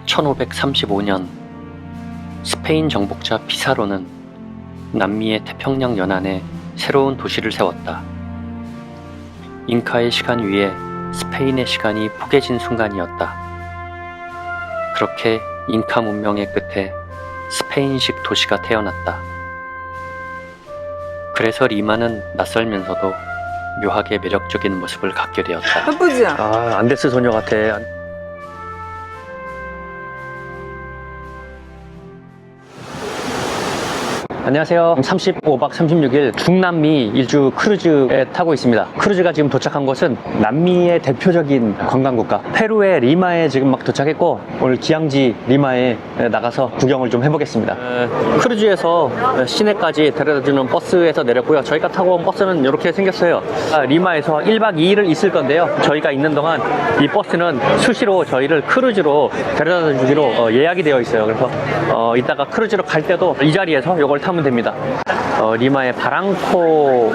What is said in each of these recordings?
1535년 스페인 정복자 피사로는 남미의 태평양 연안에 새로운 도시를 세웠다. 잉카의 시간 위에 스페인의 시간이 포개진 순간이었다. 그렇게 잉카 문명의 끝에 스페인식 도시가 태어났다. 그래서 리마는 낯설면서도 묘하게 매력적인 모습을 갖게 되었다. 예쁘지? 아, 안데스 소녀 같아. 안녕하세요. 35박 36일 중남미 일주 크루즈에 타고 있습니다. 크루즈가 지금 도착한 곳은 남미의 대표적인 관광국가 페루의 리마에 지금 막 도착했고, 오늘 기항지 리마에 나가서 구경을 좀 해보겠습니다. 크루즈에서 시내까지 데려다주는 버스에서 내렸고요. 저희가 타고 온 버스는 이렇게 생겼어요. 리마에서 1박 2일을 있을 건데요. 저희가 있는 동안 이 버스는 수시로 저희를 크루즈로 데려다 주기로 예약이 되어 있어요. 그래서 이따가 크루즈로 갈 때도 이 자리에서 이걸 타면 됩니다. 리마의 바랑코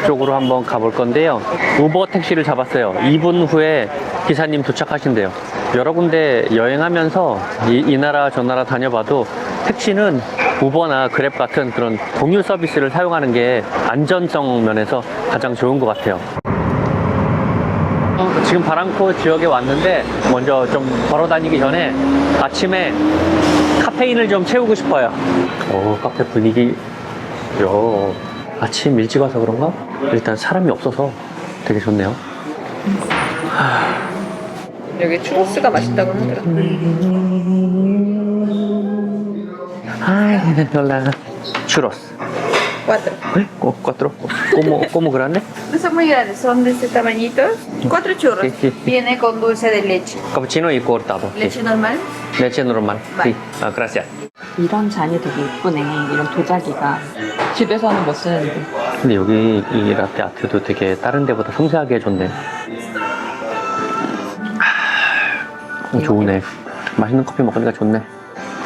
쪽으로 한번 가볼 건데요. 우버 택시를 잡았어요. 2분 후에 기사님 도착하신대요. 여러 군데 여행하면서 이 나라 저 나라 다녀봐도 택시는 우버나 그랩 같은 그런 공유 서비스를 사용하는 게 안전성 면에서 가장 좋은 것 같아요. 지금 바랑코 지역에 왔는데 먼저 좀 걸어 다니기 전에 아침에 카페인을 좀 채우고 싶어요. 오, 카페 분위기. 아침 일찍 와서 그런가? 일단 사람이 없어서 되게 좋네요. 여기 추로스가 맛있다고 하더라. Ay, hola. Churros. 4. Cuatro. ¿Cómo grande? No son muy grandes, son de este tamañito. 4 churros. Sí, sí. Viene con dulce de leche. Cappuccino y cortado. Leche normal. Leche normal. Vale. Sí. Ah, gracias. 이런 잔이 되게 예쁘네. 이런 도자기가. 집에서는 못 쓰는데. 근데 여기 이 라떼 아트도 되게 다른 데보다 섬세하게 해줬네. 좋으네. 맛있는 커피 먹으니까 좋네.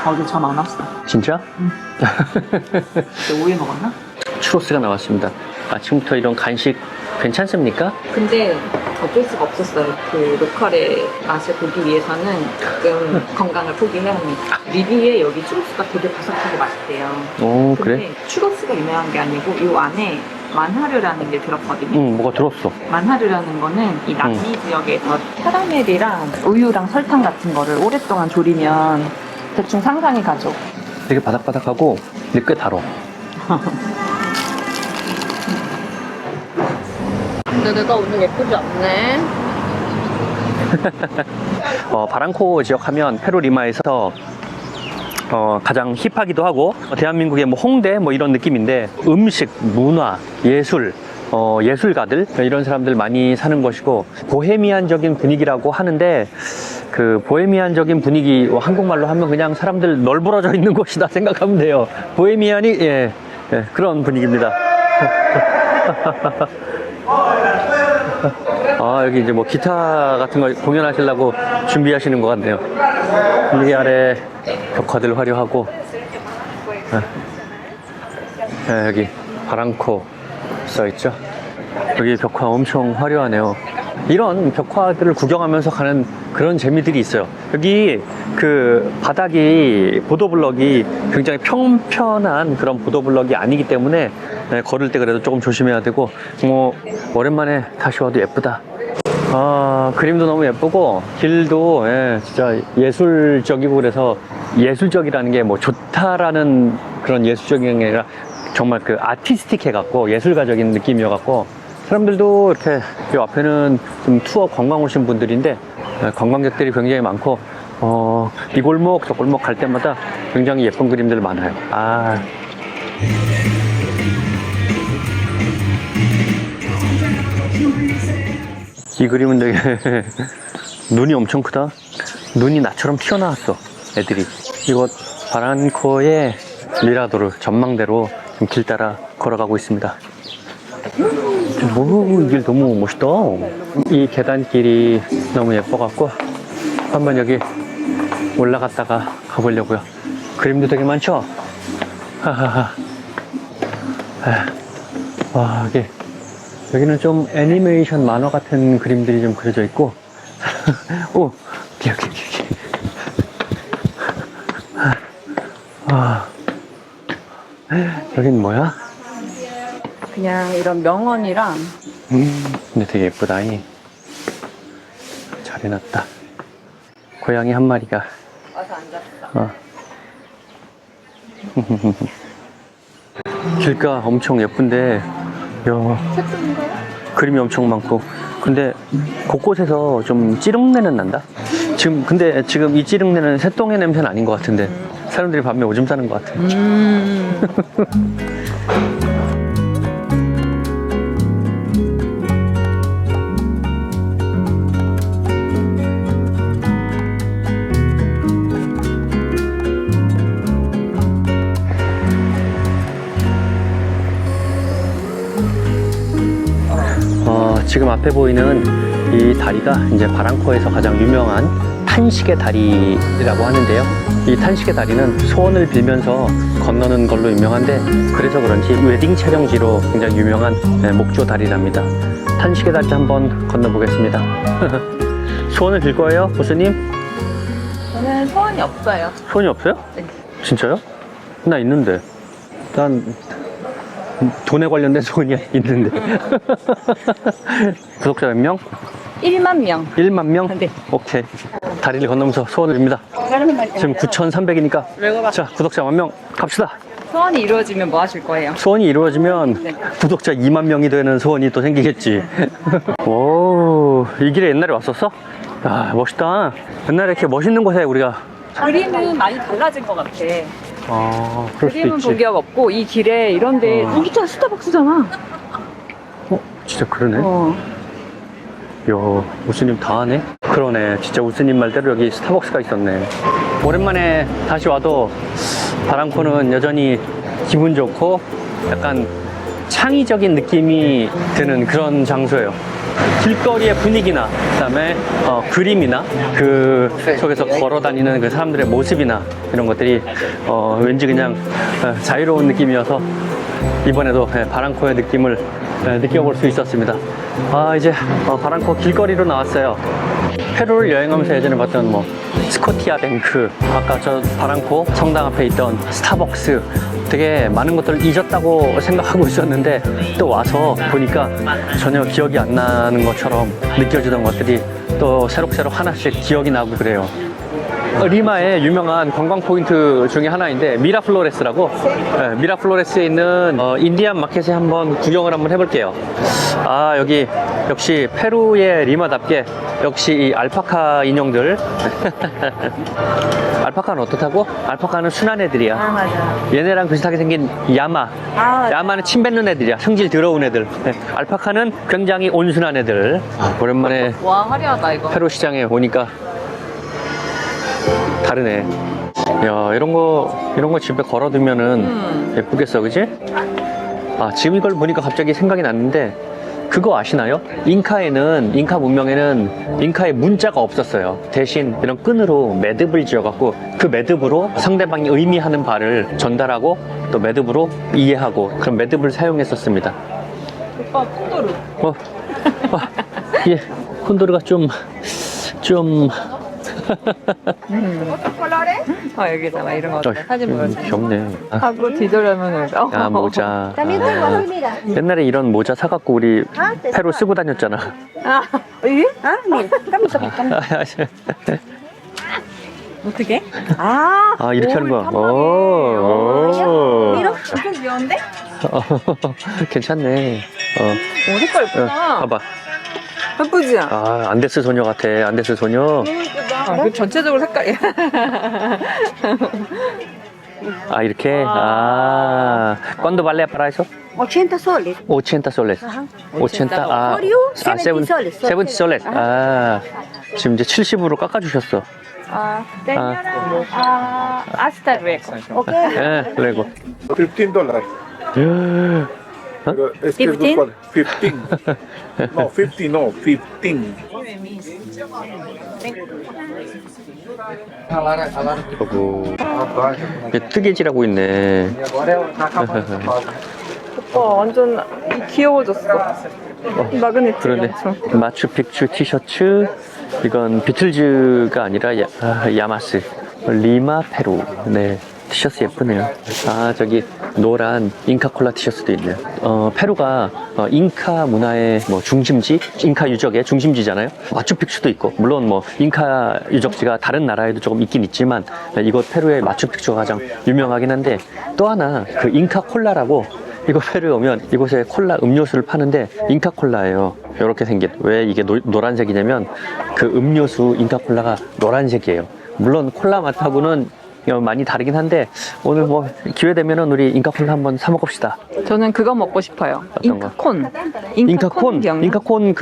거기 저 많았어. 진짜? 응. 너 우유 먹었나? 추로스가 나왔습니다. 아침부터 이런 간식 괜찮습니까? 근데 어쩔 수가 없었어요. 그 로컬의 맛을 보기 위해서는 가끔 건강을 포기해야 합니다. 리뷰에 여기 추로스가 되게 바삭하고 맛있대요. 오, 근데 그래? 추로스가 유명한 게 아니고 이 안에 만하르라는 게 들었거든요. 응, 뭐가 들었어. 만하르라는 거는 이 남미 지역에서 캐러멜이랑 우유랑 설탕 같은 거를 오랫동안 졸이면 대충 상상이 가죠. 되게 바삭바삭하고 근데 꽤 달어. 근데 내가 오늘 예쁘지 않네. 바랑코 지역 하면 페루 리마에서 가장 힙하기도 하고 대한민국의 뭐 홍대 뭐 이런 느낌인데 음식, 문화, 예술, 예술가들 이런 사람들 많이 사는 곳이고 보헤미안적인 분위기라고 하는데 그 보헤미안적인 분위기 한국말로 하면 그냥 사람들 널브러져 있는 곳이다 생각하면 돼요. 보헤미안이 그런 분위기입니다. 여기 이제 뭐 기타 같은 거 공연하시려고 준비하시는 것 같네요. 이 아래 벽화들 화려하고 여기 바랑코 써있죠. 여기 벽화 엄청 화려하네요. 이런 벽화들을 구경하면서 가는 그런 재미들이 있어요. 여기 그 바닥이 보도블럭이 굉장히 평편한 그런 보도블럭이 아니기 때문에 걸을 때 그래도 조금 조심해야 되고 뭐 오랜만에 다시 와도 예쁘다. 그림도 너무 예쁘고 길도 진짜 예술적이고 그래서 예술적이라는 게 뭐 좋다라는 그런 예술적인 게 아니라 정말 그 아티스틱해 갖고 예술가적인 느낌이어 갖고 사람들도 이렇게 이 앞에는 좀 투어 관광 오신 분들인데 관광객들이 굉장히 많고 이 골목 저 골목 갈 때마다 굉장히 예쁜 그림들 많아요. 이 그림은 되게 눈이 엄청 크다. 눈이 나처럼 튀어나왔어 애들이. 이곳 바랑코의 미라도르 전망대로 좀 길 따라 걸어가고 있습니다. 이 길 너무 멋있다. 이 계단길이 너무 예뻐갖고 한번 여기 올라갔다가 가보려고요. 그림도 되게 많죠? 하하하. 와, 여기는 좀 애니메이션 만화 같은 그림들이 좀 그려져 있고 오, 여기 여긴 뭐야? 그냥 이런 명언이랑 근데 되게 예쁘다. 잘 해놨다. 고양이 한 마리가. 와서 앉았어. 어. 길가 엄청 예쁜데, 야, 색소인가요? 그림이 엄청 많고. 근데 곳곳에서 좀 찌릉내는 난다. 근데 지금 이 찌릉내는 새똥의 냄새는 아닌 것 같은데 사람들이 밤에 오줌 싸는 것 같아. 지금 앞에 보이는 이 다리가 이제 바랑코에서 가장 유명한 탄식의 다리라고 하는데요. 이 탄식의 다리는 소원을 빌면서 건너는 걸로 유명한데, 그래서 그런지 웨딩 촬영지로 굉장히 유명한 목조 다리랍니다. 탄식의 다리 한번 건너보겠습니다. 소원을 빌 거예요, 교수님? 저는 소원이 없어요. 소원이 없어요? 네. 진짜요? 나 있는데. 난 돈에 관련된 소원이 있는데. 구독자 몇 명? 1만 명. 1만 명? 네. 오케이. 다리를 건너면서 소원을 빕니다. 지금 9,300이니까. 자, 구독자 10,000명 갑시다. 소원이 이루어지면 뭐 하실 거예요? 소원이 이루어지면 네. 구독자 2만 명이 되는 소원이 또 생기겠지. 오, 이 길에 옛날에 왔었어? 야, 멋있다. 옛날에 이렇게 멋있는 곳에 우리가. 그림은 많이 달라진 것 같아. 그럴 수도 그림은 있지. 본 기억 없고 이 길에 이런데 여기 있잖아, 스타벅스잖아. 진짜 그러네. 이야, 우스님 다 하네? 그러네. 진짜 우스님 말대로 여기 스타벅스가 있었네. 오랜만에 다시 와도 바랑코는 여전히 기분 좋고 약간 창의적인 느낌이 드는 그런 장소예요. 길거리의 분위기나 그다음에 그림이나 그 속에서 걸어다니는 그 사람들의 모습이나 이런 것들이 왠지 그냥 자유로운 느낌이어서 이번에도 바랑코의 느낌을 느껴볼 수 있었습니다. 이제 바랑코 길거리로 나왔어요. 페루를 여행하면서 예전에 봤던 뭐 스코티아 뱅크, 아까 저 바랑코 성당 앞에 있던 스타벅스, 되게 많은 것들을 잊었다고 생각하고 있었는데 또 와서 보니까 전혀 기억이 안 나는 것처럼 느껴지던 것들이 또 새록새록 하나씩 기억이 나고 그래요. 리마의 유명한 관광 포인트 중에 하나인데 미라플로레스라고, 미라플로레스에 있는 인디안 마켓에 한번 구경을 한번 해볼게요. 여기 역시 페루의 리마답게 역시 이 알파카 인형들. 알파카는 어떻다고? 알파카는 순한 애들이야. 맞아. 얘네랑 비슷하게 생긴 야마. 야마는 침 뱉는 애들이야. 성질 더러운 애들. 알파카는 굉장히 온순한 애들. 오랜만에 와, 화려하다 이거. 페루 시장에 오니까 다르네. 야, 이런 거 집에 걸어두면은 예쁘겠어, 그지? 지금 이걸 보니까 갑자기 생각이 났는데, 그거 아시나요? 잉카 문명에는 잉카의 문자가 없었어요. 대신 이런 끈으로 매듭을 지어갖고 그 매듭으로 상대방이 의미하는 바를 전달하고 또 매듭으로 이해하고 그런 매듭을 사용했었습니다. 오빠 콘도르. 예, 콘도르가 좀 여기다 막 이런 거 어때? 사진 보여줘. 귀엽네. 하고 뒤돌아보면 모자. También tengo así, mira. 옛날에 이런 모자 사갖고 우리 페루 쓰고 다녔잖아. 이게? Mira, cámbiate. 어떻게? 이렇게 하는 거야. Mira, 엄청 귀여운데? 괜찮네. 오, 색깔 예쁘다. 봐봐. 예쁘지? 안데스 소녀 같아. 안데스 소녀. 그 전체적으로 색깔이. 이렇게. ¿Cuándo vale para eso? 80 soles. 80 soles. 80. For you, 70 soles. 70 soles. 지금 이제 70으로 깎아주셨어. Hasta luego. Okay. 그리고. $15. Pero es que es 15? grupo 15. No, 50 no, 15. 뜨개질하고 있네. 오빠 완전 귀여워졌어. 마그네틱. 그러네. 마추픽추 티셔츠. 이건 비틀즈가 아니라 야마스. 리마 페루. 네. 티셔츠 예쁘네요. 아, 저기 노란 잉카콜라 티셔츠도 있네요. 페루가 잉카 문화의 뭐 중심지, 잉카 유적의 중심지잖아요. 마추픽추도 있고, 물론 뭐 잉카 유적지가 다른 나라에도 조금 있긴 있지만 이곳 페루의 마추픽추가 가장 유명하긴 한데, 또 하나 그 잉카 콜라라고, 이거 페루에 오면 이곳에 콜라 음료수를 파는데 잉카 콜라예요. 이렇게 생긴. 왜 이게 노란색이냐면 그 음료수 잉카 콜라가 노란색이에요. 물론 콜라 맛하고는 많이 다르긴 한데, 오늘 뭐 기회 되면은 우리 잉카콜라 한번 사 먹읍시다. 저는 그거 먹고 싶어요. 어떤 거? 잉카콘. 잉카콘, 기억나? 잉카콘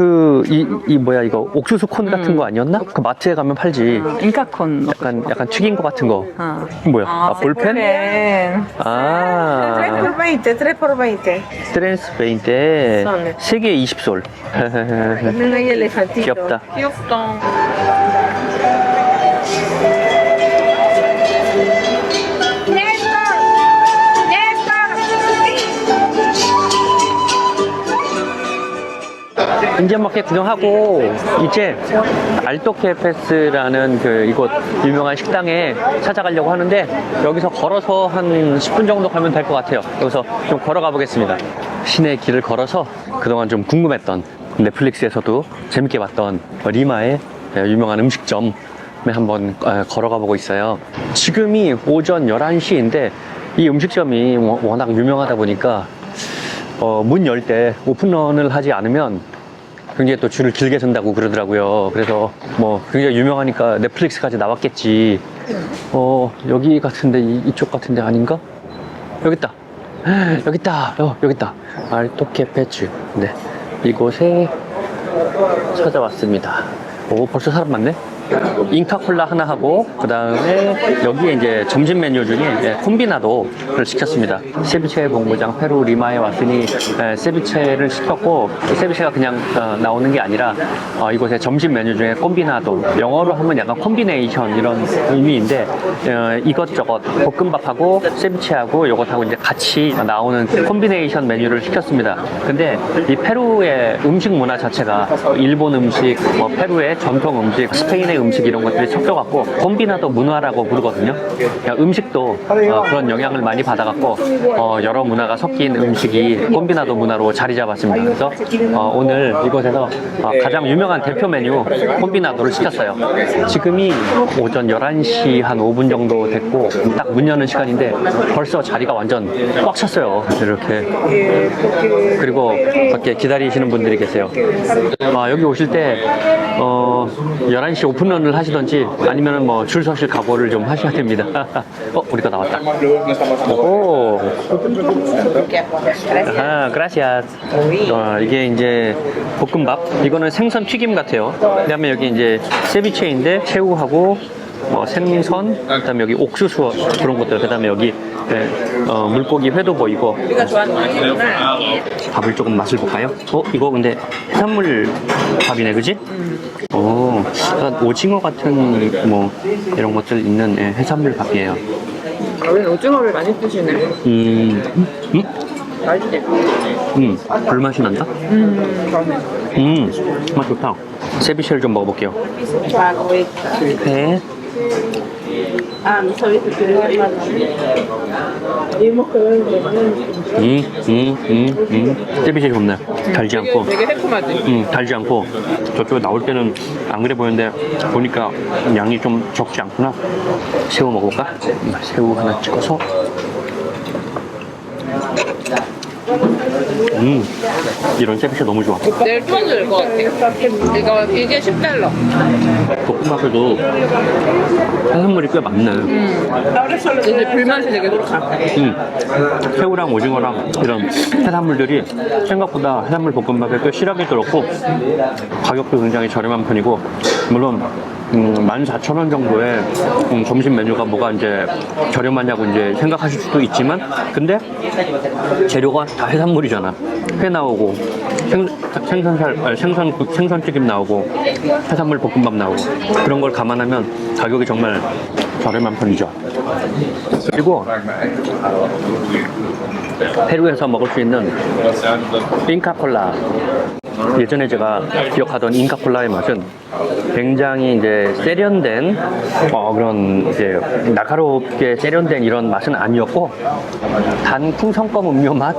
이 뭐야 이거 옥수수 콘 같은 거 아니었나? 그 마트에 가면 팔지. 잉카콘. 약간 튀긴 거 같은 거. 어. 뭐야? 아, 볼펜?3 아, por 20, 3 por 20. 트랜스 베인데 손에. 3개에 20솔. También hay elefantito. 귀엽다. 귀엽다. 이제 막 이렇게 구경하고 이제 알토케페스라는 그 이곳 유명한 식당에 찾아가려고 하는데, 여기서 걸어서 한 10분 정도 가면 될 것 같아요. 여기서 좀 걸어가 보겠습니다. 시내 길을 걸어서 그동안 좀 궁금했던, 넷플릭스에서도 재밌게 봤던 리마의 유명한 음식점에 한번 걸어가 보고 있어요. 지금이 오전 11시인데 이 음식점이 워낙 유명하다 보니까 문 열 때 오픈런을 하지 않으면 굉장히 또 줄을 길게 선다고 그러더라고요. 그래서 뭐 굉장히 유명하니까 넷플릭스까지 나왔겠지. 여기 같은데, 이쪽 같은데 아닌가? 여기 있다. 여기 있다. 여기 있다. 알토케페츠. 네. 이곳에 찾아왔습니다. 오, 벌써 사람 많네? 잉카콜라 하나 하고, 그 다음에 여기에 이제 점심 메뉴 중에 콤비나도를 시켰습니다. 세비체 본부장 페루 리마에 왔으니 세비체를 시켰고, 세비체가 그냥 나오는 게 아니라 이곳에 점심 메뉴 중에 콤비나도, 영어로 하면 약간 콤비네이션 이런 의미인데, 이것저것 볶음밥하고 세비체하고 이것하고 이제 같이 나오는 콤비네이션 메뉴를 시켰습니다. 근데 이 페루의 음식 문화 자체가 일본 음식, 뭐 페루의 전통 음식, 스페인의 음식 이런 것들이 섞여갖고 콤비나도 문화라고 부르거든요. 그러니까 음식도 그런 영향을 많이 받아갖고 여러 문화가 섞인 음식이 콤비나도 문화로 자리 잡았습니다. 그래서 오늘 이곳에서 가장 유명한 대표 메뉴 콤비나도를 시켰어요. 지금이 오전 11시 한 5분 정도 됐고 딱 문 여는 시간인데 벌써 자리가 완전 꽉 찼어요. 이렇게. 그리고 밖에 기다리시는 분들이 계세요. 여기 오실 때 11시 오픈런을 하시던지 아니면은 뭐 줄 서실 각오를 좀 하셔야 됩니다. 우리가 나왔다. 오. 그라시아스. 이게 이제 볶음밥. 이거는 생선 튀김 같아요. 그다음에 여기 이제 세비체인데 새우하고 생선, 그다음에 여기 옥수수 그런 것들, 그다음에 여기 물고기 회도 보이고. 우리가 좋아하는 맛이구나. 밥을 조금 맛을 볼까요? 이거 근데 해산물 밥이네, 그지? 약간 오징어 같은 뭐 이런 것들 있는 해산물 밥이에요. 원래 오징어를 많이 드시네. 맛있대. 불맛이 난다? 맛 좋다. 세비체를 좀 먹어볼게요. 회. Ah, no sabía que quería más. Vimos que 세비체 좋네. 달지 않고. 되게 새콤하지? 달지 않고. 저쪽에 나올 때는 안 그래 보이는데 보니까 양이 좀 적지 않구나. 새우 먹어볼까? 새우 하나 찍어서. 이런 세비체 너무 좋아. 내일 또 와도 될 것 같아. 이게 10달러. 볶음밥에도 해산물이 꽤 많네. 이제 불맛이 되게 좋다. 새우랑 오징어랑 이런 해산물들이 생각보다 해산물 볶음밥에 꽤 실하게 들었고, 가격도 굉장히 저렴한 편이고, 물론 14,000원 정도의 점심 메뉴가 뭐가 이제 저렴하냐고 이제 생각하실 수도 있지만, 근데 재료가 다 해산물이잖아. 회 나오고 생선튀김 나오고 해산물 볶음밥 나오고, 그런 걸 감안하면 가격이 정말 저렴한 편이죠. 그리고 페루에서 먹을 수 있는 잉카콜라 예전에 제가 기억하던 잉카콜라의 맛은 굉장히 이제 세련된 그런 이제 날카롭게 세련된 이런 맛은 아니었고 단 풍성껌 음료 맛.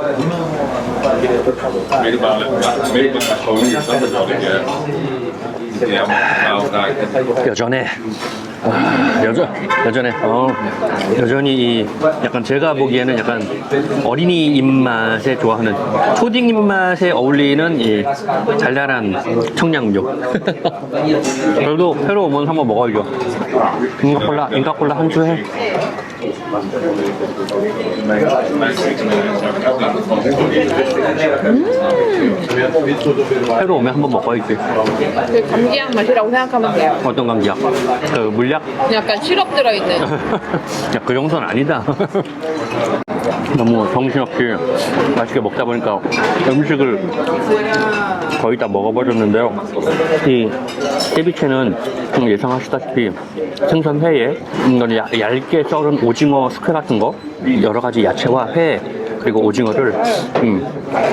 여전해. 여전해. 여전히 이 약간 제가 보기에는 약간 어린이 입맛에 좋아하는 초딩 입맛에 어울리는 이 달달한 청량음료. 그래도 새로 오면 한번 먹어야죠. 잉카콜라 한 주 해. 새로 오면 한번 먹어야지. 그 감기약 맛이라고 생각하면 돼요. 어떤 감기약? 그 물약? 약간 시럽 들어있는. 야, 그 정도는 아니다. 너무 정신없이 맛있게 먹다 보니까 음식을 거의 다 먹어버렸는데요. 이 세비체는 예상하시다시피 생선회에 이건 얇게 썰은 오징어 숙회 같은 거, 여러 가지 야채와 회 그리고 오징어를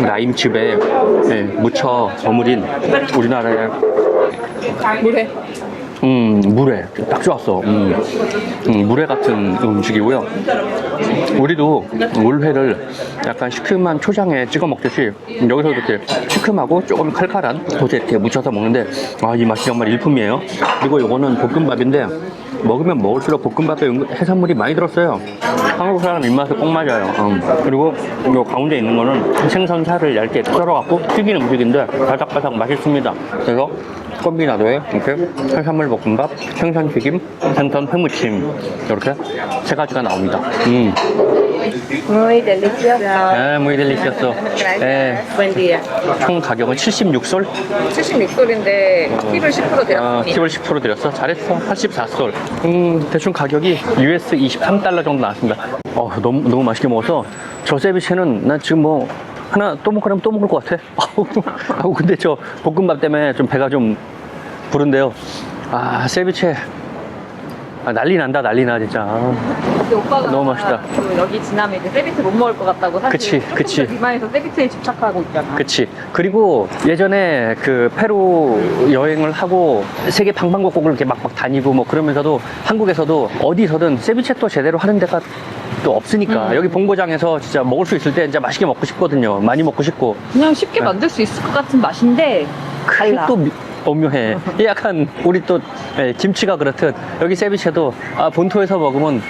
라임즙에 묻혀 버무린 우리나라의 물에. 물회 딱 좋았어. 물회 같은 음식이고요. 우리도 물회를 약간 시큼한 초장에 찍어 먹듯이 여기서 이렇게 시큼하고 조금 칼칼한 곳에 이렇게 묻혀서 먹는데 이 맛이 정말 일품이에요. 그리고 요거는 볶음밥인데 먹으면 먹을수록 볶음밥에 해산물이 많이 들었어요. 한국 사람 입맛에 꼭 맞아요. 그리고 요 가운데 있는 거는 생선살을 얇게 썰어갖고 튀긴 음식인데 바삭바삭 맛있습니다. 그래서 콤비나도에 이렇게 해산물 볶음밥, 생선튀김, 생선 회무침 이렇게 세 가지가 나옵니다. Muy delicioso. 네, muy delicioso. 네, Buen día. 총 가격은 76솔? 76돌인데 팁을 10% 드렸습니다. 팁을 10% 드렸어? 잘했어. 84솔. 대충 가격이 US 23달러 정도 나왔습니다. 너무 맛있게 먹어서 저 세비체는 난 지금 뭐 하나 또 먹으려면 또 먹을 것 같아. 근데 저 볶음밥 때문에 좀 배가 좀 부른데요. 세비체 난리 난다 진짜. 근데 오빠가 너무 맛있다. 그 여기 지나면 이제 세비체 못 먹을 것 같다고 사실 그치. 리마에서 세비체에 집착하고 있잖아. 그치. 그리고 예전에 그 페루 여행을 하고 세계 방방곡곡을 이렇게 막 다니고 뭐 그러면서도 한국에서도 어디서든 세비체또 제대로 하는 데가 또 없으니까 여기 본고장에서 진짜 먹을 수 있을 때 진짜 맛있게 먹고 싶거든요. 많이 먹고 싶고. 그냥 쉽게 만들 수 있을 것 같은 맛인데 달라. 또 오묘해. 약간 우리 또 김치가 그렇듯 여기 세비체도 본토에서 먹으면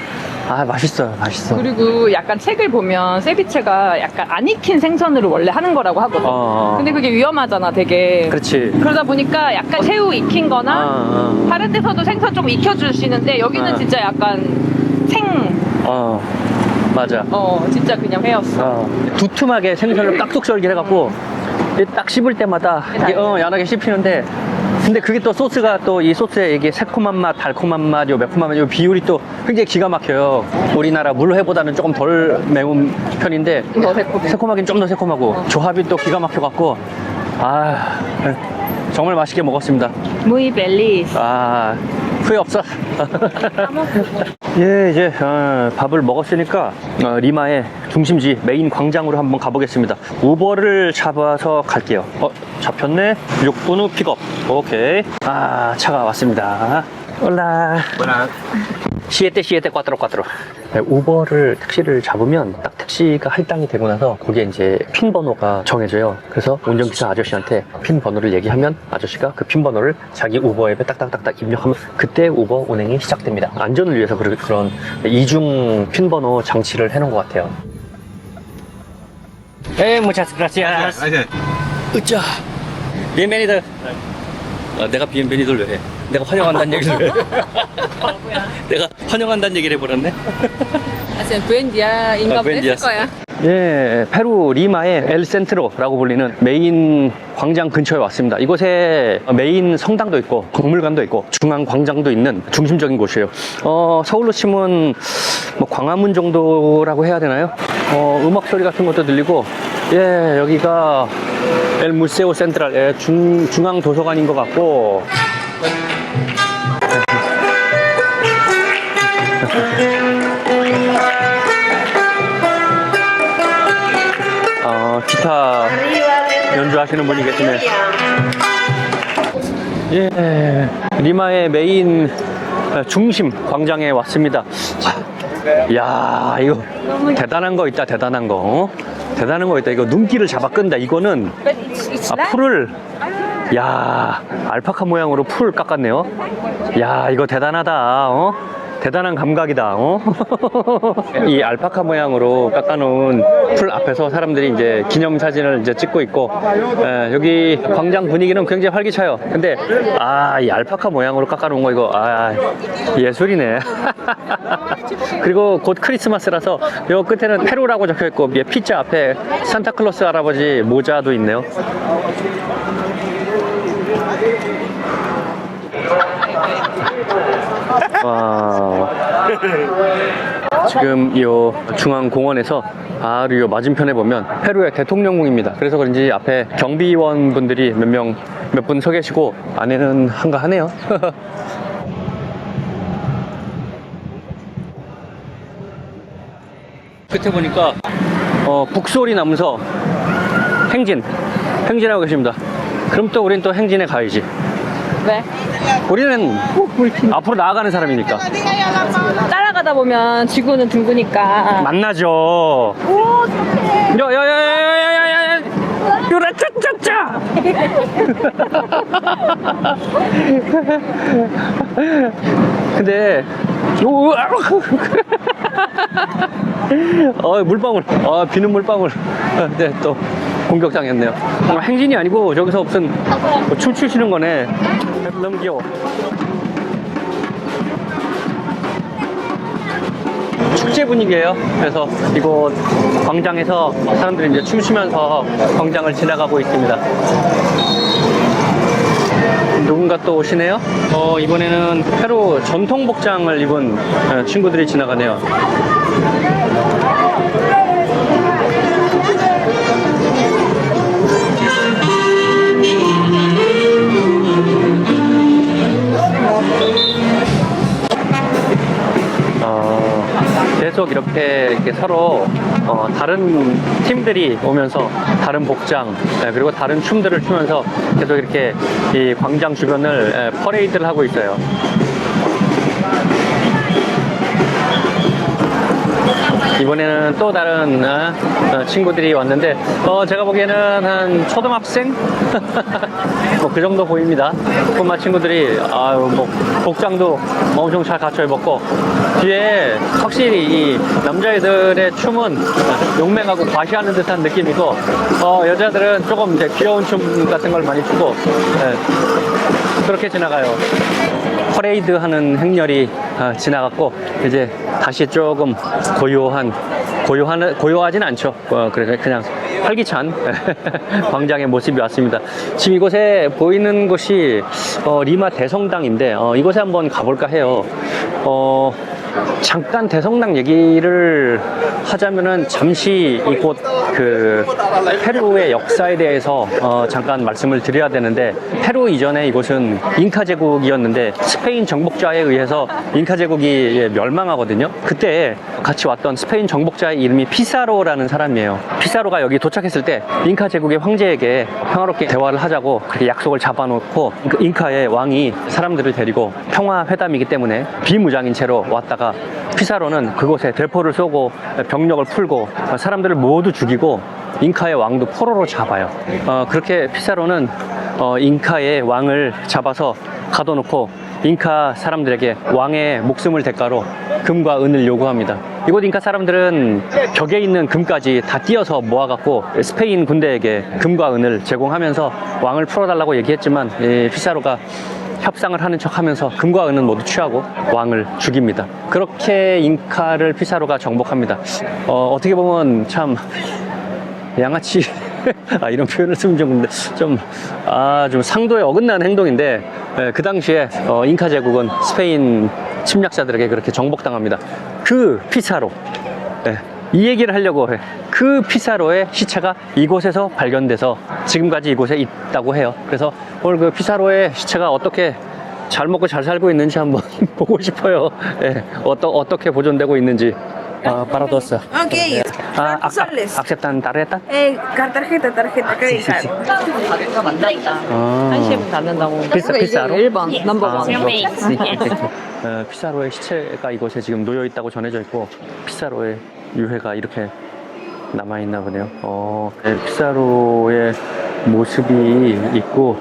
맛있어요. 그리고 약간 책을 보면 세비체가 약간 안 익힌 생선으로 원래 하는 거라고 하거든. 근데 그게 위험하잖아, 되게. 그렇지. 그러다 보니까 약간 새우 익힌 거나 다른 데서도 생선 좀 익혀주시는데 여기는 진짜 약간 맞아. 진짜 그냥 회였어. 두툼하게 생선을 깍둑 썰기 해갖고 딱 씹을 때마다 이게 연하게 씹히는데 근데 그게 또 소스가 또 이 소스에 이게 새콤한 맛, 달콤한 맛, 요 매콤한 맛, 요 비율이 또 굉장히 기가 막혀요. 우리나라 물회보다는 조금 덜 매운 편인데 더 새콤해. 새콤하긴 좀 더 새콤하고 조합이 또 기가 막혀갖고 정말 맛있게 먹었습니다. Muy feliz. 후회 없어. 예, 이제 밥을 먹었으니까 리마의 중심지 메인 광장으로 한번 가보겠습니다. 우버를 잡아서 갈게요. 잡혔네. 6분 후 픽업. 오케이. 차가 왔습니다. 올라. 시에테 꽈트로. 우버를 택시를 잡으면 딱 택시가 할당이 되고 나서 거기에 이제 핀 번호가 정해져요. 그래서 운전기사 아저씨한테 핀 번호를 얘기하면 아저씨가 그 핀 번호를 자기 우버 앱에 딱딱딱딱 입력하면 그때 우버 운행이 시작됩니다. 안전을 위해서 그런 이중 핀 번호 장치를 해놓은 것 같아요. muchas gracias. 으짜. bienvenido. 내가 bienvenido를 왜 해? 내가 환영한다는 얘기를 왜 해? 내가 환영한다는 얘기를 해버렸네. buen día 인가했을 거야. 예, 페루 리마의 엘 센트로라고 불리는 메인 광장 근처에 왔습니다. 이곳에 메인 성당도 있고 박물관도 있고 중앙 광장도 있는 중심적인 곳이에요. 서울로 치면 뭐 광화문 정도라고 해야 되나요? 음악 소리 같은 것도 들리고, 예, 여기가 엘 무세오 센트랄, 중앙 도서관인 것 같고. 기타 연주하시는 하시는 분이 계시네. 예, 리마의 메인 중심 광장에 왔습니다. 야, 이거 대단한 거 있다, 대단한 거. 어? 대단한 거 있다. 이거 눈길을 잡아 끈다. 이거는 풀을, 야, 알파카 모양으로 풀 깎았네요. 야, 이거 대단하다. 어? 대단한 감각이다. 어? 이 알파카 모양으로 깎아놓은 풀 앞에서 사람들이 이제 기념사진을 이제 찍고 있고, 여기 광장 분위기는 굉장히 활기차요. 근데 이 알파카 모양으로 깎아놓은 거 이거 예술이네. 그리고 곧 크리스마스라서 요 끝에는 페루라고 적혀있고 피자 앞에 산타클로스 할아버지 모자도 있네요. 와, 지금 이 중앙공원에서 바로 요 맞은편에 보면 페루의 대통령궁입니다. 그래서 그런지 앞에 경비원 분들이 몇 분 서 계시고 안에는 한가하네요. 끝에 보니까 북소리 나면서 행진하고 계십니다. 그럼 또 우린 또 행진에 가야지. 왜? 우리는 앞으로 나아가는 사람이니까. 따라가다 보면 지구는 둥그니까. 만나죠. 야야야야야야야야. 유라짜짜짜. 근데 물방울. 비는 물방울. 네, 또 공격당했네요. 행진이 아니고 저기서 무슨 춤추시는 거네. 너무 귀여워. 축제 분위기예요. 그래서 이곳 광장에서 사람들이 이제 춤추면서 광장을 지나가고 있습니다. 누군가 또 오시네요. 이번에는 페루 전통 복장을 입은 친구들이 지나가네요. 계속 이렇게 서로 다른 팀들이 오면서 다른 복장 그리고 다른 춤들을 추면서 계속 이렇게 이 광장 주변을 퍼레이드를 하고 있어요. 이번에는 또 다른 친구들이 왔는데 제가 보기에는 한 초등학생? 뭐 그 정도 보입니다. 꼬마 친구들이 뭐 복장도 엄청 잘 갖춰 입었고 뒤에 확실히 이 남자애들의 춤은 용맹하고 과시하는 듯한 느낌이고 여자들은 조금 이제 귀여운 춤 같은 걸 많이 추고 그렇게 지나가요. 퍼레이드 하는 행렬이 지나갔고 이제 다시 조금 고요하진 않죠. 그래서 그냥 활기찬 광장의 모습이 왔습니다. 지금 이곳에 보이는 곳이 리마 대성당인데 이곳에 한번 가볼까 해요. 잠깐 대성당 얘기를 하자면은 잠시 이곳 그 페루의 역사에 대해서 잠깐 말씀을 드려야 되는데 페루 이전에 이곳은 잉카 제국이었는데 스페인 정복자에 의해서 잉카 제국이 멸망하거든요. 그때 같이 왔던 스페인 정복자의 이름이 피사로라는 사람이에요. 피사로가 여기 도착했을 때 잉카 제국의 황제에게 평화롭게 대화를 하자고 그렇게 약속을 잡아놓고 잉카의 왕이 사람들을 데리고 평화 회담이기 때문에 비무장인 채로 왔다가 피사로는 그곳에 대포를 쏘고 병력을 풀고 사람들을 모두 죽이고 잉카의 왕도 포로로 잡아요. 그렇게 피사로는 잉카의 왕을 잡아서 가둬놓고 잉카 사람들에게 왕의 목숨을 대가로 금과 은을 요구합니다. 이곳 잉카 사람들은 벽에 있는 금까지 다 띄어서 모아갖고 스페인 군대에게 금과 은을 제공하면서 왕을 풀어달라고 얘기했지만 피사로가 협상을 하는 척 하면서 금과 은은 모두 취하고 왕을 죽입니다. 그렇게 잉카를 피사로가 정복합니다. 어떻게 보면 참 양아치 이런 표현을 쓰면 좀 상도에 어긋나는 행동인데 그 당시에 잉카 제국은 스페인 침략자들에게 그렇게 정복당합니다. 그 피사로 이 얘기를 하려고 해. 그 피사로의 시체가 이곳에서 발견돼서 지금까지 이곳에 있다고 해요. 그래서 오늘 그 피사로의 시체가 어떻게 잘 먹고 잘 살고 있는지 한번 보고 싶어요. 어떻게 보존되고 있는지. para dos. Ok. Aceptan tarjeta? Tarjeta crédito. 가게가 만났다. 아. 1시에 닫는다고. 피사로? 1번, 넘버원. 피사로의 시체가 이곳에 지금 놓여 있다고 전해져 있고 피사로의 유해가 이렇게 남아 있나 보네요. 네, 피사로의 모습이 있고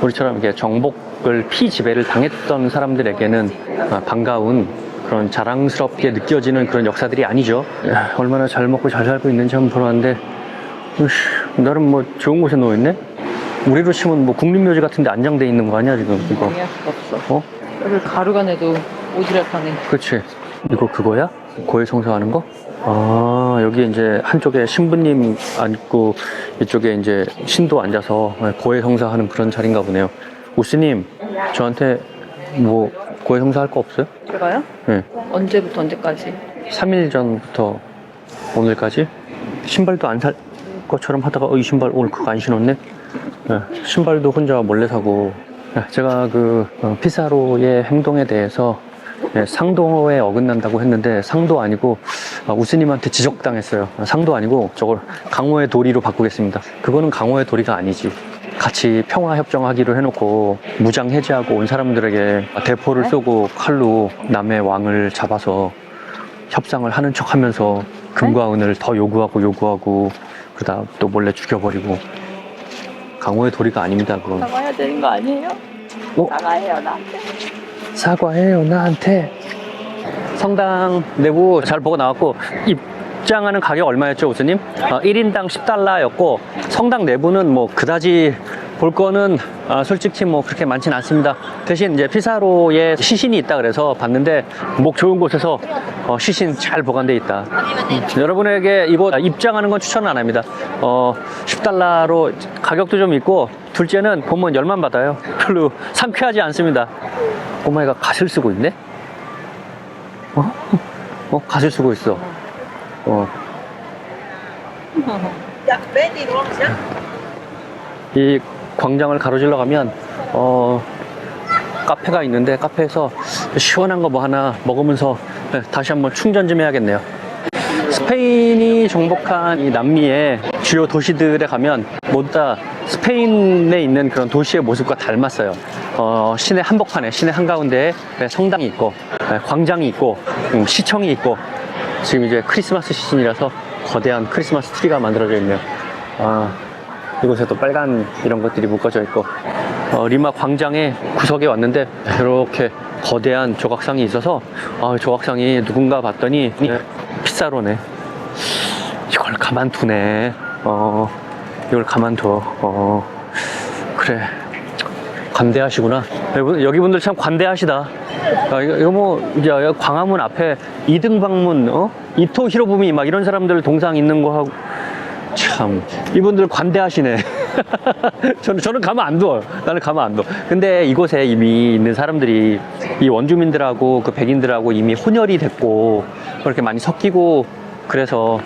우리처럼 이렇게 정복을 피지배를 당했던 사람들에게는 반가운 그런 자랑스럽게 느껴지는 그런 역사들이 아니죠. 야, 얼마나 잘 먹고 잘 살고 있는지 한번 보러 왔는데 나름 뭐 좋은 곳에 놓여 있네. 우리로 치면 뭐 국립묘지 같은데 안장돼 있는 거 아니야 지금 이거? 이해할 수가 없어. 어? 여기 가루가 내도 오지랖하네. 그치. 이거 그거야? 고해 성사하는 거? 아, 여기 이제 한쪽에 신부님 앉고 이쪽에 이제 신도 앉아서 고해 성사하는 그런 자리인가 보네요. 우스님, 저한테 뭐 고해 성사할 거 없어요? 제가요? 네. 언제부터 언제까지? 3일 전부터 오늘까지 신발도 안 살 것처럼 하다가 이 신발 오늘 그거 안 신었네? 네. 신발도 혼자 몰래 사고 제가 그 피사로의 행동에 대해서 상도에 어긋난다고 했는데 상도 아니고 우스님한테 지적당했어요. 상도 아니고 저걸 강호의 도리로 바꾸겠습니다. 그거는 강호의 도리가 아니지. 같이 평화협정하기로 해놓고 무장 해제하고 온 사람들에게 대포를 쏘고 칼로 남의 왕을 잡아서 협상을 하는 척 하면서 금과 은을 더 요구하고 그다음 또 몰래 죽여버리고 강호의 도리가 아닙니다. 그건. 사과해야 되는 거 아니에요? 사과해요 나한테. 사과해요 나한테. 성당 내부 잘 보고 나왔고 입장하는 가격 얼마였죠 우스님? 1인당 10달러였고 성당 내부는 뭐 그다지 볼 거는 솔직히 뭐 그렇게 많진 않습니다. 대신 이제 피사로에 시신이 있다 그래서 봤는데 목 좋은 곳에서 시신 잘 보관돼 있다. 여러분에게 이곳 입장하는 건 추천은 안 합니다. 10달러로 가격도 좀 있고 둘째는 보면 열만 받아요. 별로 상쾌하지 않습니다. 꼬마애가 갓을 쓰고 있네? 갓을 쓰고 있어. 이 광장을 가로질러 가면 카페가 있는데 카페에서 시원한 거 뭐 하나 먹으면서 다시 한번 충전 좀 해야겠네요. 스페인이 정복한 이 남미의 주요 도시들에 가면 모두 다 스페인에 있는 그런 도시의 모습과 닮았어요. 시내 한복판에, 시내 한가운데에 성당이 있고 광장이 있고 시청이 있고 지금 이제 크리스마스 시즌이라서 거대한 크리스마스 트리가 만들어져 있네요. 이곳에도 빨간 이런 것들이 묶어져 있고 리마 광장의 구석에 왔는데 이렇게 거대한 조각상이 있어서 조각상이 누군가 봤더니 피사로네. 이걸 가만두네. 이걸 가만둬. 그래, 관대하시구나. 여기 분들 참 관대하시다. 이거 뭐 이제 광화문 앞에 이등방문 이토 히로부미 막 이런 사람들 동상 있는 거 하고 참 이분들 관대하시네. 저는 가만 안 둬. 나는 가만 안 둬. 근데 이곳에 이미 있는 사람들이 이 원주민들하고 그 백인들하고 이미 혼혈이 됐고 그렇게 많이 섞이고 그래서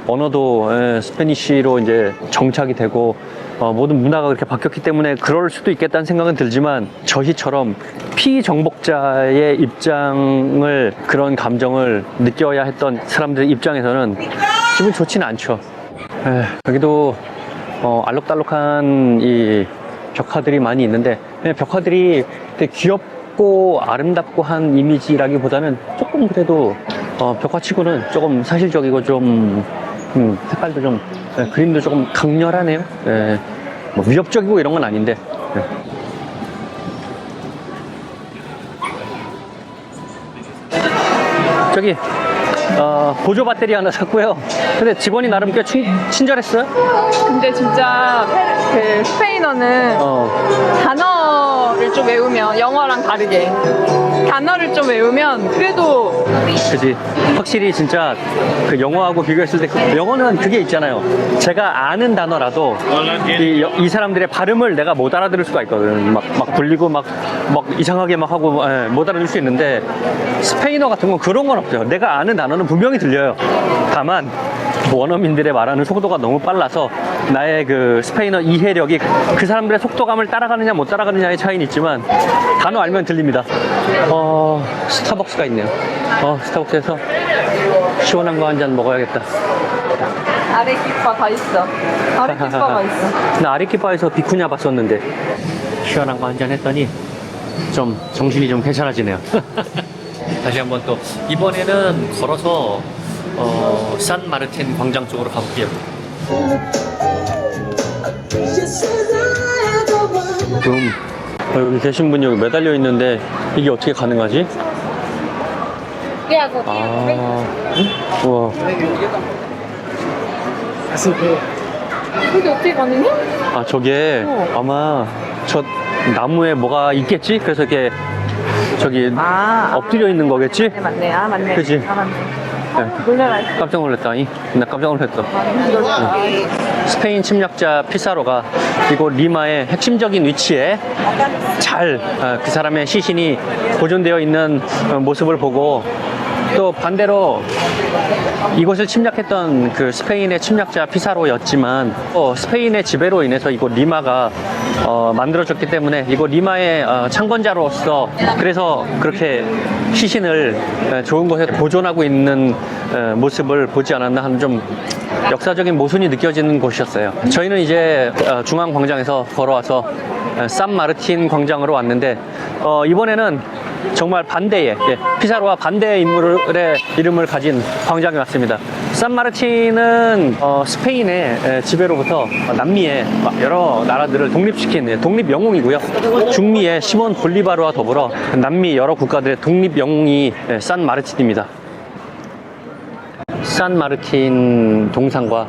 언어도 스페니쉬로 이제 정착이 되고 모든 문화가 그렇게 바뀌었기 때문에 그럴 수도 있겠다는 생각은 들지만 저희처럼 피정복자의 입장을 그런 감정을 느껴야 했던 사람들 입장에서는 기분 좋지는 않죠. 여기도 알록달록한 이 벽화들이 많이 있는데 벽화들이 되게 귀엽고 아름답고 한 이미지라기보다는 조금 그래도 벽화치고는 조금 사실적이고 좀 색깔도 좀 그림도 조금 강렬하네요. 뭐 위협적이고 이런 건 아닌데 저기 보조 배터리 하나 샀고요. 근데 직원이 나름 꽤 친절했어요. 근데 진짜 그 스페인어는 단어를 좀 외우면 영어랑 다르게 단어를 좀 외우면 그래도 그지. 확실히 진짜 그 영어하고 비교했을 때 영어는 그게 있잖아요. 제가 아는 단어라도 이 사람들의 발음을 내가 못 알아들을 수가 있거든. 막 불리고 막 이상하게 막 하고 못 알아들을 수 있는데 스페인어 같은 건 그런 건 없어요. 내가 아는 단어는 분명히 들려요. 다만 원어민들의 말하는 속도가 너무 빨라서 나의 그 스페인어 이해력이 그 사람들의 속도감을 따라가느냐 못 따라가느냐의 차이는 있지만 단어 알면 들립니다. 스타벅스가 있네요. 스타벅스에서 시원한 거 한 잔 먹어야겠다. 아레키파 다 있어. 아레키파가 있어. 나 아리키바에서 비쿠냐 봤었는데 시원한 거 한 잔 했더니 좀 정신이 좀 괜찮아지네요. 다시 한번 또 이번에는 걸어서 산 마르틴 광장 쪽으로 가볼게요. 지금 여기 계신 분이 여기 매달려 있는데 이게 어떻게 가능하지? 아, 우와. 그게 어떻게 가능해? 아, 저게 아마 저 나무에 뭐가 있겠지? 그래서 이렇게 저기 엎드려 있는 거겠지? 네, 맞네. 아, 맞네. 그치? 아, 맞네. 네. 놀래라. 깜짝 놀랐다니. 나 깜짝 놀랐어. 스페인 침략자 피사로가 이곳 리마의 핵심적인 위치에 잘 그 사람의 시신이 보존되어 있는 모습을 보고 또 반대로 이곳을 침략했던 그 스페인의 침략자 피사로였지만 스페인의 지배로 인해서 이곳 리마가 만들어졌기 때문에 이곳 리마의 창건자로서 그래서 그렇게 시신을 좋은 곳에 보존하고 있는 모습을 보지 않았나 하는 좀 역사적인 모순이 느껴지는 곳이었어요. 저희는 이제 중앙광장에서 걸어와서 산 마르틴 광장으로 왔는데 이번에는 정말 반대의 피사로와 반대의 인물의 이름을 가진 광장에 왔습니다. 산 마르틴은 스페인의 지배로부터 남미의 여러 나라들을 독립시킨 독립 영웅이고요. 중미의 시몬 볼리바르와 더불어 남미 여러 국가들의 독립 영웅이 산 마르틴입니다. 산 마르틴 동상과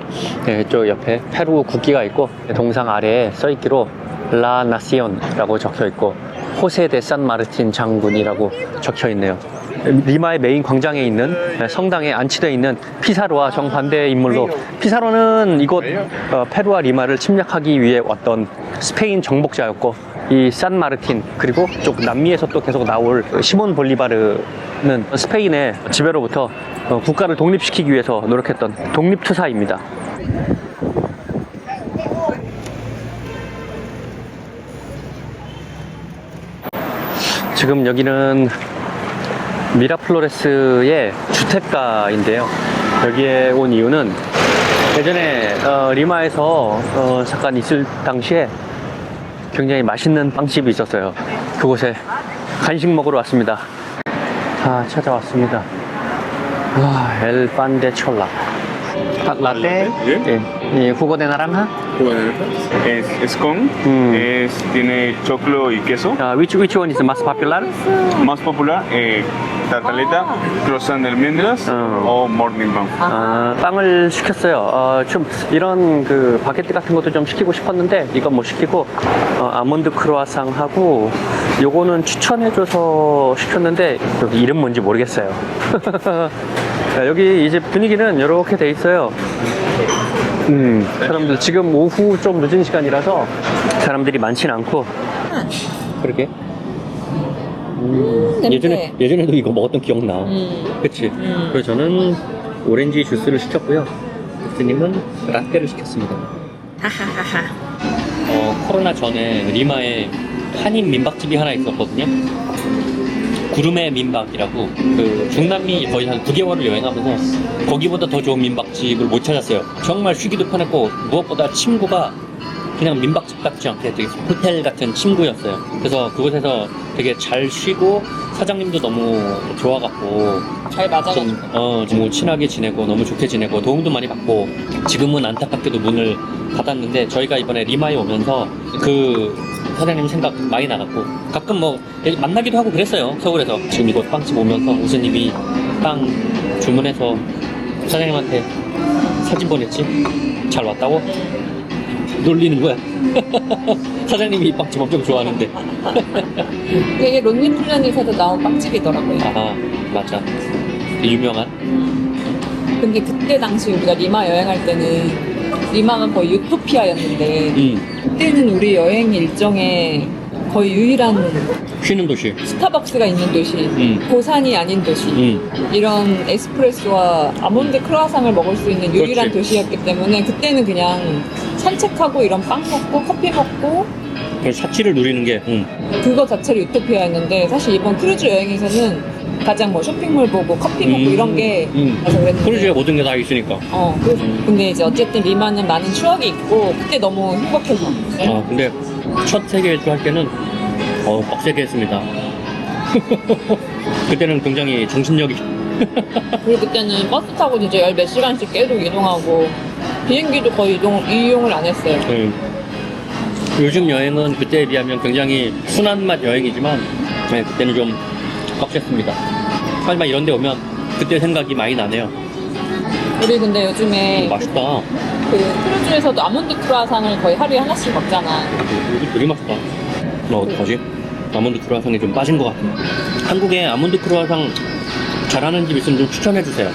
저 옆에 페루 국기가 있고 동상 아래에 써있기로 라 나시온이라고 적혀있고 호세 데 산 마르틴 장군이라고 적혀있네요. 리마의 메인 광장에 있는 성당에 안치되어 있는 피사로와 정반대의 인물로 피사로는 이곳 페루와 리마를 침략하기 위해 왔던 스페인 정복자였고 이 산 마르틴 그리고 쪽 남미에서 또 계속 나올 시몬 볼리바르는 스페인의 지배로부터 국가를 독립시키기 위해서 노력했던 독립투사입니다. 지금 여기는 미라플로레스의 주택가인데요. 여기에 온 이유는 예전에 리마에서 잠깐 있을 당시에 굉장히 맛있는 빵집이 있었어요. 그곳에 간식 먹으러 왔습니다. 찾아왔습니다. 엘 판데 촐라 라떼, jugo de naranja. Es con, tiene choclo y queso. Which one is the most popular? Más popular, tartaleta, croissant de almendras o morning bun. 빵을 시켰어요. 좀 이런 그 바게트 같은 것도 좀 시키고 싶었는데 이건 못 시키고 아몬드 크루아상하고 요거는 추천해줘서 시켰는데 여기 이름 뭔지 모르겠어요. 여기 이제 분위기는 이렇게 돼 있어요. 사람들 지금 오후 좀 늦은 시간이라서 사람들이 많지는 않고 그렇게 예전에도 이거 먹었던 기억나. 그치? 그래서 저는 오렌지 주스를 시켰고요. 교수님은 라떼를 시켰습니다. 코로나 전에 리마에 한인 민박집이 하나 있었거든요. 구름의 민박이라고 그 중남미 거의 한 9개월을 여행하면서 거기보다 더 좋은 민박집을 못 찾았어요. 정말 쉬기도 편했고 무엇보다 침구가 그냥 민박집 같지 않게 되게 호텔 같은 침구였어요. 그래서 그곳에서 되게 잘 쉬고 사장님도 너무 좋아갖고 잘 맞아가지고 너무 친하게 지내고 너무 좋게 지내고 도움도 많이 받고 지금은 안타깝게도 문을 닫았는데 저희가 이번에 리마에 오면서 그 사장님 생각 많이 나갔고 가끔 뭐 만나기도 하고 그랬어요. 서울에서. 지금 이곳 빵집 오면서 우수님이 빵 주문해서 사장님한테 사진 보냈지? 잘 왔다고? 놀리는 거야. 사장님이 이 빵집 엄청 좋아하는데. 되게 론니 플래닛에서 나온 빵집이더라고요. 맞아. 유명한. 근데 그때 당시 우리가 리마 여행할 때는 리마가 거의 유토피아였는데 그때는 우리 여행 일정에 거의 유일한 쉬는 도시. 스타벅스가 있는 도시, 고산이 아닌 도시, 이런 에스프레소와 아몬드 크루아상을 먹을 수 있는 유일한 그렇지. 도시였기 때문에 그때는 그냥 산책하고 이런 빵 먹고 커피 먹고 사치를 누리는 게 그거 자체를 유토피아였는데 사실 이번 크루즈 여행에서는 가장 뭐 쇼핑몰 보고 커피 먹고 이런 게 가서 그랬는데 크루즈에 모든 게 다 있으니까. 근데 이제 어쨌든 리마는 많은 추억이 있고 그때 너무 행복해서 근데 첫 세계 일주 할 때는 빡세게 했습니다. 그때는 굉장히 정신력이 그리고 그때는 버스 타고 진짜 열 몇 시간씩 계속 이동하고 비행기도 거의 이용을 안 했어요. 요즘 여행은 그때에 비하면 굉장히 순한 맛 여행이지만 그때는 좀 빡셌습니다. 하지만 이런 데 오면 그때 생각이 많이 나네요. 우리 근데 요즘에 맛있다. 그 크루즈에서도 아몬드 크루아상을 거의 하루에 하나씩 먹잖아. 이거 되게 맛있다. 나 어떡하지? 아몬드 크루아상이 좀 빠진 것 같은데. 한국에 아몬드 크루아상 잘하는 집 있으면 좀 추천해주세요.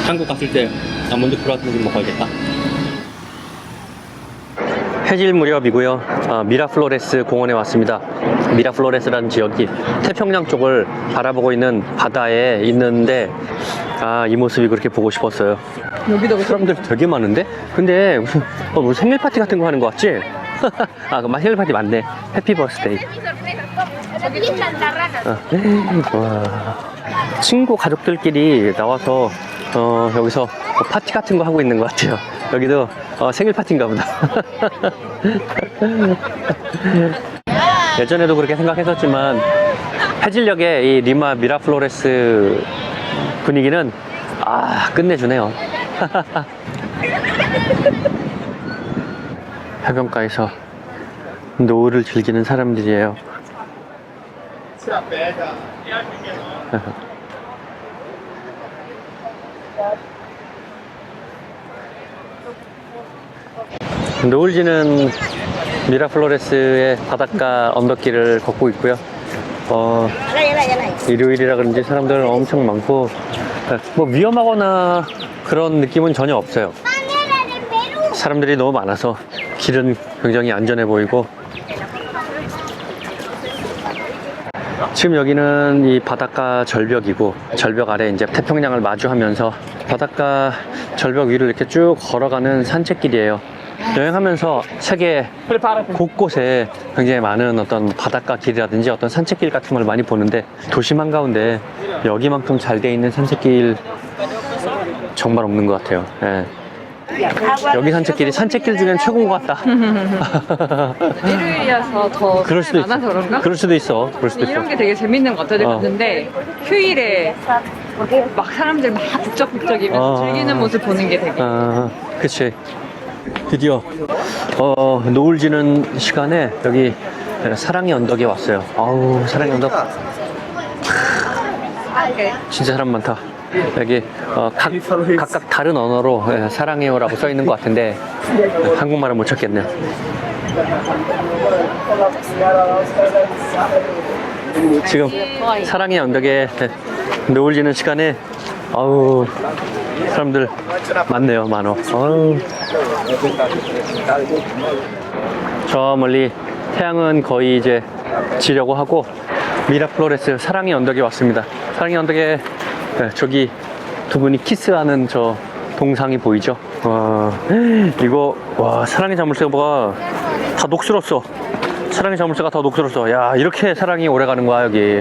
한국 갔을 때 아몬드 크루아상 좀 먹어야겠다. 해질 무렵이고요. 미라플로레스 공원에 왔습니다. 미라플로레스라는 지역이 태평양 쪽을 바라보고 있는 바다에 있는데 이 모습이 그렇게 보고 싶었어요. 여기도 사람들 되게 많은데? 근데 무슨 생일 파티 같은 거 하는 거 같지? 그 생일 파티 맞네. 해피 버스데이. 와. 친구 가족들끼리 나와서 여기서 파티 같은 거 하고 있는 것 같아요. 여기도 생일 파티인가 보다. 예전에도 그렇게 생각했었지만 해질녘의 이 리마 미라플로레스 분위기는 끝내주네요. 해변가에서 노을을 즐기는 사람들이에요. 노을 지는 미라플로레스의 바닷가 언덕길을 걷고 있고요. 일요일이라 그런지 사람들은 엄청 많고 뭐 위험하거나 그런 느낌은 전혀 없어요. 사람들이 너무 많아서 길은 굉장히 안전해 보이고, 지금 여기는 이 바닷가 절벽이고 절벽 아래 이제 태평양을 마주하면서 바닷가 절벽 위를 이렇게 쭉 걸어가는 산책길이에요. 여행하면서 세계 곳곳에 굉장히 많은 어떤 바닷가 길이라든지 어떤 산책길 같은 걸 많이 보는데 도심 한가운데 여기만큼 잘 돼 있는 산책길 정말 없는 것 같아요. 예. 여기 산책길 중엔 최고인 것 같다. 일요일이라서 더 그럴 수도 있어. 많아서 그런가? 그럴 수도 있어. 그럴 수도 있어. 이런 게 되게 재밌는 것 같아요. 봤는데 휴일에 막 사람들 막 북적북적이면서 즐기는 모습 보는 게 되게 그치. 드디어 노을 지는 시간에 여기 사랑의 언덕에 왔어요. 아우, 사랑의 언덕 진짜 사람 많다. 여기 각각 다른 언어로 사랑해요라고 써 있는 것 같은데 한국말은 못 찾겠네요. 지금 사랑의 언덕에 노을 지는 시간에 아우, 사람들 많네요. 많어. 저 멀리 태양은 거의 이제 지려고 하고 미라플로레스 사랑의 언덕에 왔습니다. 사랑의 언덕에 저기 두 분이 키스하는 저 동상이 보이죠? 이거 사랑의 자물쇠가 다 녹슬었어. 사랑의 자물쇠가 다 녹슬었어. 야, 이렇게 사랑이 오래 가는 거야 여기.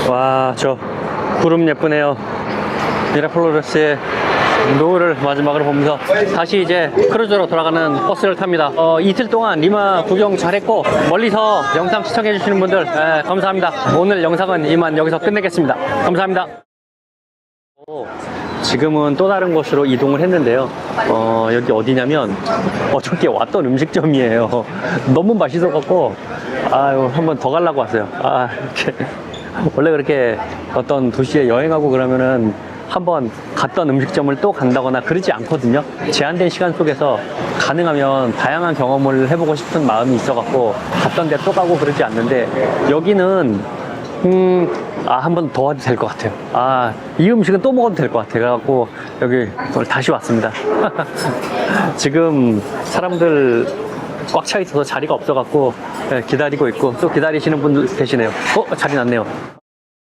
와, 저 구름 예쁘네요. 미라플로레스의 노을을 마지막으로 보면서 다시 이제 크루즈로 돌아가는 버스를 탑니다. 이틀 동안 리마 구경 잘했고 멀리서 영상 시청해 주시는 분들 감사합니다. 오늘 영상은 이만 여기서 끝내겠습니다. 감사합니다. 지금은 또 다른 곳으로 이동을 했는데요. 여기 어디냐면 어저께 왔던 음식점이에요. 너무 맛있어갖고 한번 더 가려고 왔어요. 이렇게 원래 그렇게 어떤 도시에 여행하고 그러면은 한번 갔던 음식점을 또 간다거나 그러지 않거든요. 제한된 시간 속에서 가능하면 다양한 경험을 해보고 싶은 마음이 있어갖고 갔던 데 또 가고 그러지 않는데, 여기는 한번 더 와도 될 것 같아요. 이 음식은 또 먹어도 될 것 같아요. 그래갖고 여기 오늘 다시 왔습니다. 지금 사람들 꽉 차 있어서 자리가 없어갖고 기다리고 있고, 또 기다리시는 분들 계시네요. 자리 났네요.